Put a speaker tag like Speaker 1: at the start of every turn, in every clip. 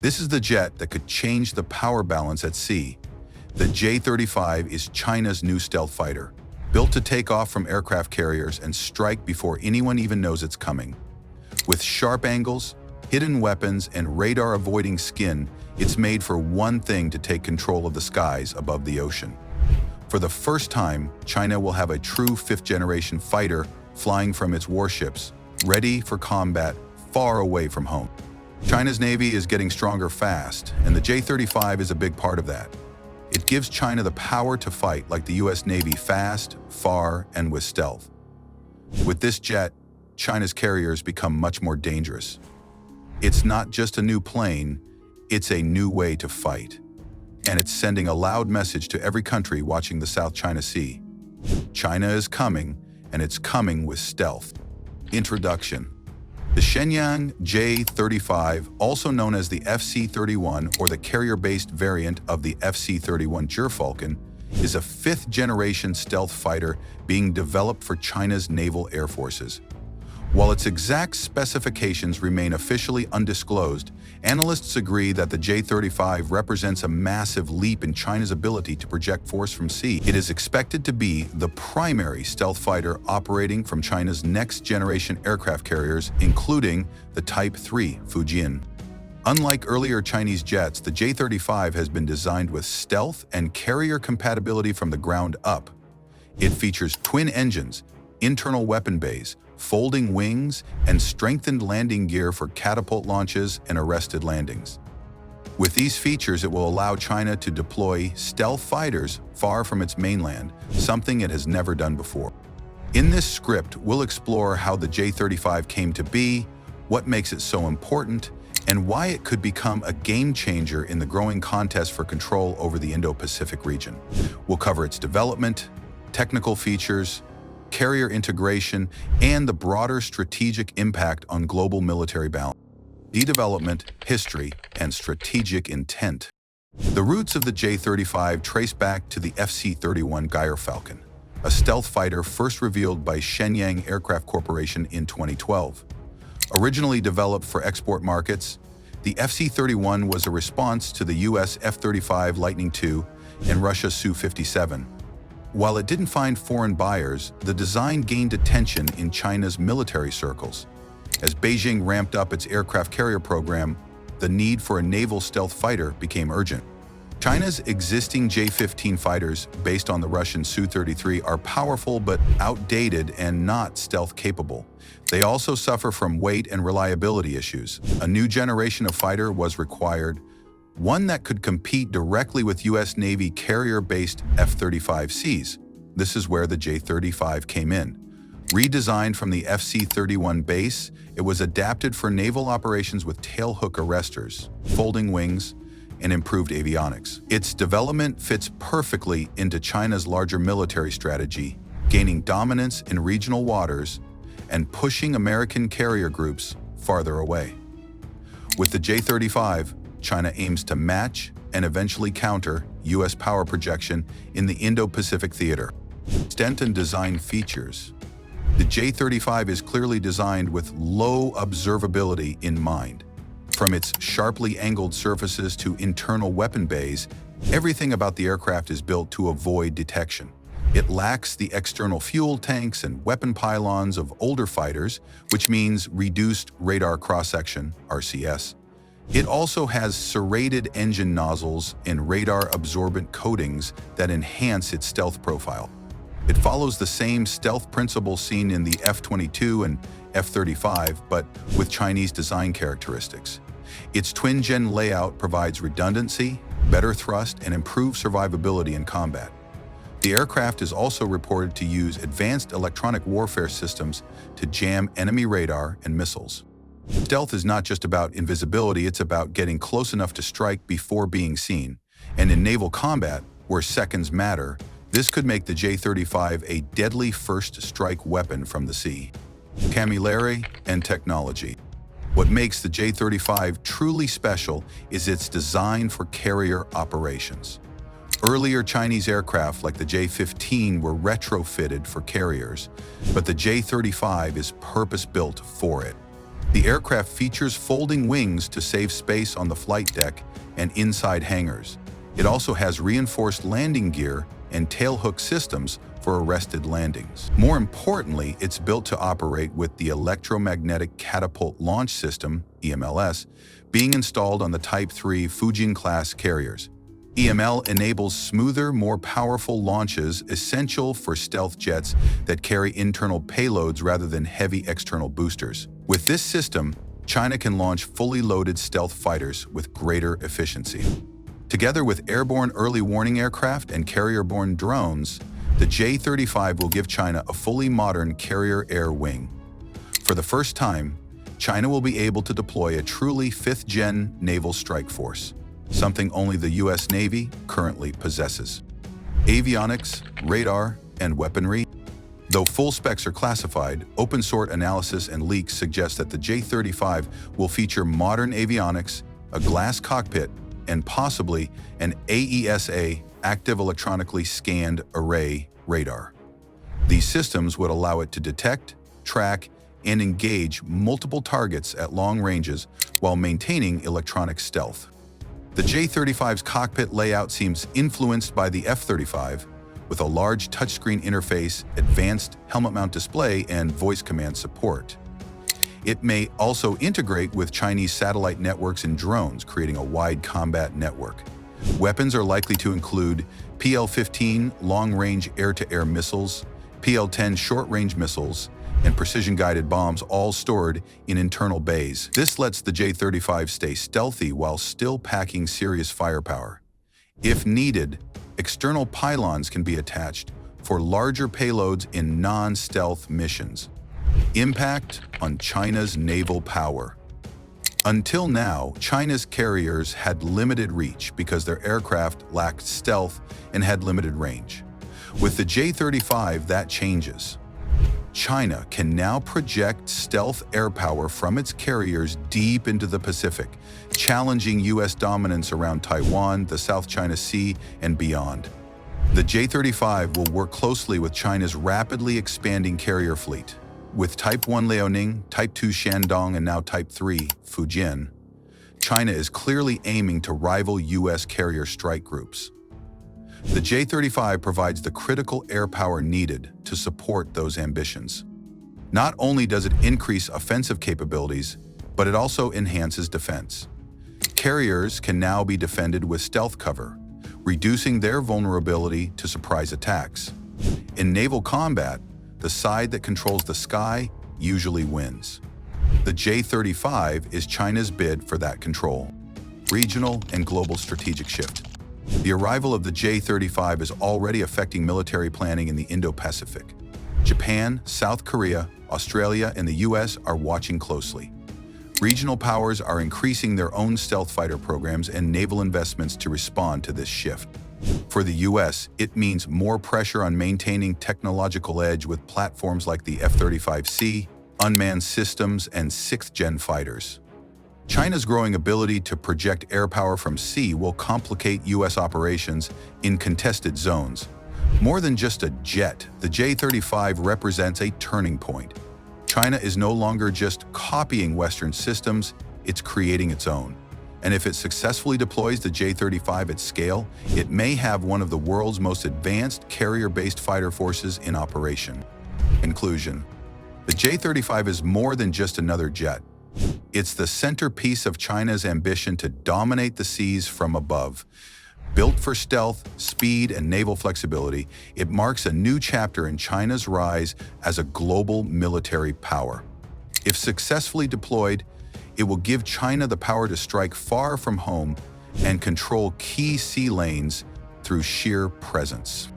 Speaker 1: This is the jet that could change the power balance at sea. The J-35 is China's new stealth fighter, built to take off from aircraft carriers and strike before anyone even knows it's coming. With sharp angles, hidden weapons, and radar-avoiding skin, it's made for one thing: to take control of the skies above the ocean. For the first time, China will have a true fifth-generation fighter flying from its warships, ready for combat far away from home. China's Navy is getting stronger fast, and the J-35 is a big part of that. It gives China the power to fight like the US Navy, fast, far, and with stealth. With this jet, China's carriers become much more dangerous. It's not just a new plane, it's a new way to fight. And it's sending a loud message to every country watching the South China Sea. China is coming, and it's coming with stealth. Introduction. The Shenyang J-35, also known as the FC-31 or the carrier-based variant of the FC-31 Gyrfalcon, is a fifth-generation stealth fighter being developed for China's naval air forces. While its exact specifications remain officially undisclosed, analysts agree that the J-35 represents a massive leap in China's ability to project force from sea. It is expected to be the primary stealth fighter operating from China's next-generation aircraft carriers, including the Type 3 Fujian. Unlike earlier Chinese jets, the J-35 has been designed with stealth and carrier compatibility from the ground up. It features twin engines, internal weapon bays, folding wings, and strengthened landing gear for catapult launches and arrested landings. With these features, it will allow China to deploy stealth fighters far from its mainland, something it has never done before. In this script, we'll explore how the J-35 came to be, what makes it so important, and why it could become a game-changer in the growing contest for control over the Indo-Pacific region. We'll cover its development, technical features, carrier integration, and the broader strategic impact on global military balance. Development, history, and strategic intent. The roots of the J-35 trace back to the FC-31 Gyrfalcon, a stealth fighter first revealed by Shenyang Aircraft Corporation in 2012. Originally developed for export markets, the FC-31 was a response to the US F-35 Lightning II and Russia's Su-57. While it didn't find foreign buyers, the design gained attention in China's military circles. As Beijing ramped up its aircraft carrier program, the need for a naval stealth fighter became urgent. China's existing J-15 fighters, based on the Russian Su-33, are powerful but outdated and not stealth-capable. They also suffer from weight and reliability issues. A new generation of fighter was required, one that could compete directly with US Navy carrier-based F-35Cs. This is where the J-35 came in. Redesigned from the FC-31 base, it was adapted for naval operations with tailhook arresters, folding wings, and improved avionics. Its development fits perfectly into China's larger military strategy, gaining dominance in regional waters and pushing American carrier groups farther away. With the J-35, China aims to match and eventually counter US power projection in the Indo-Pacific theater. Extent and design features. The J-35 is clearly designed with low observability in mind. From its sharply angled surfaces to internal weapon bays, everything about the aircraft is built to avoid detection. It lacks the external fuel tanks and weapon pylons of older fighters, which means reduced radar cross-section, RCS. It also has serrated engine nozzles and radar-absorbent coatings that enhance its stealth profile. It follows the same stealth principle seen in the F-22 and F-35, but with Chinese design characteristics. Its twin-gen layout provides redundancy, better thrust, and improved survivability in combat. The aircraft is also reported to use advanced electronic warfare systems to jam enemy radar and missiles. Stealth is not just about invisibility, it's about getting close enough to strike before being seen. And in naval combat, where seconds matter, this could make the J-35 a deadly first strike weapon from the sea. Camilleri and technology. What makes the J-35 truly special is its design for carrier operations. Earlier Chinese aircraft like the J-15 were retrofitted for carriers, but the J-35 is purpose-built for it. The aircraft features folding wings to save space on the flight deck and inside hangars. It also has reinforced landing gear and tailhook systems for arrested landings. More importantly, it's built to operate with the Electromagnetic Catapult Launch System, EMLS, being installed on the Type 3 Fujian-class carriers. EML enables smoother, more powerful launches essential for stealth jets that carry internal payloads rather than heavy external boosters. With this system, China can launch fully loaded stealth fighters with greater efficiency. Together with airborne early warning aircraft and carrier-borne drones, the J-35 will give China a fully modern carrier air wing. For the first time, China will be able to deploy a truly fifth-gen naval strike force, something only the U.S. Navy currently possesses. Avionics, radar, and weaponry. Though full specs are classified, open-source analysis and leaks suggest that the J-35 will feature modern avionics, a glass cockpit, and possibly an AESA, Active Electronically Scanned Array radar. These systems would allow it to detect, track, and engage multiple targets at long ranges while maintaining electronic stealth. The J-35's cockpit layout seems influenced by the F-35, with a large touchscreen interface, advanced helmet mount display, and voice command support. It may also integrate with Chinese satellite networks and drones, creating a wide combat network. Weapons are likely to include PL-15 long-range air-to-air missiles, PL-10 short-range missiles, and precision-guided bombs, all stored in internal bays. This lets the J-35 stay stealthy while still packing serious firepower. If needed, external pylons can be attached for larger payloads in non-stealth missions. Impact on China's naval power. Until now, China's carriers had limited reach because their aircraft lacked stealth and had limited range. With the J-35, that changes. China can now project stealth air power from its carriers deep into the Pacific, challenging U.S. dominance around Taiwan, the South China Sea, and beyond. The J-35 will work closely with China's rapidly expanding carrier fleet. With Type 1 Liaoning, Type 2 Shandong, and now Type 3 Fujian, China is clearly aiming to rival U.S. carrier strike groups. The J-35 provides the critical air power needed to support those ambitions. Not only does it increase offensive capabilities, but it also enhances defense. Carriers can now be defended with stealth cover, reducing their vulnerability to surprise attacks. In naval combat, the side that controls the sky usually wins. The J-35 is China's bid for that control. Regional and global strategic shift. The arrival of the J-35 is already affecting military planning in the Indo-Pacific. Japan, South Korea, Australia, and the U.S. are watching closely. Regional powers are increasing their own stealth fighter programs and naval investments to respond to this shift. For the U.S., it means more pressure on maintaining technological edge with platforms like the F-35C, unmanned systems, and sixth-gen fighters. China's growing ability to project air power from sea will complicate U.S. operations in contested zones. More than just a jet, the J-35 represents a turning point. China is no longer just copying Western systems, it's creating its own. And if it successfully deploys the J-35 at scale, it may have one of the world's most advanced carrier-based fighter forces in operation. Conclusion. The J-35 is more than just another jet. It's the centerpiece of China's ambition to dominate the seas from above. Built for stealth, speed, and naval flexibility, it marks a new chapter in China's rise as a global military power. If successfully deployed, it will give China the power to strike far from home and control key sea lanes through sheer presence.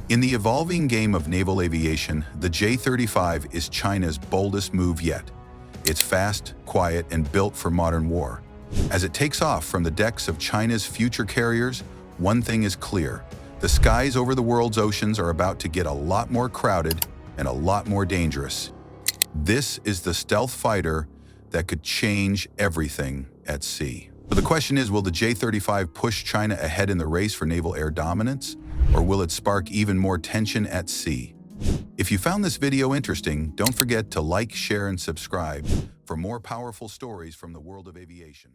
Speaker 1: In the evolving game of naval aviation, the J-35 is China's boldest move yet. It's fast, quiet, and built for modern war. As it takes off from the decks of China's future carriers, one thing is clear. The skies over the world's oceans are about to get a lot more crowded and a lot more dangerous. This is the stealth fighter that could change everything at sea. So the question is, will the J-35 push China ahead in the race for naval air dominance, or will it spark even more tension at sea? If you found this video interesting, don't forget to like, share, and subscribe for more powerful stories from the world of aviation.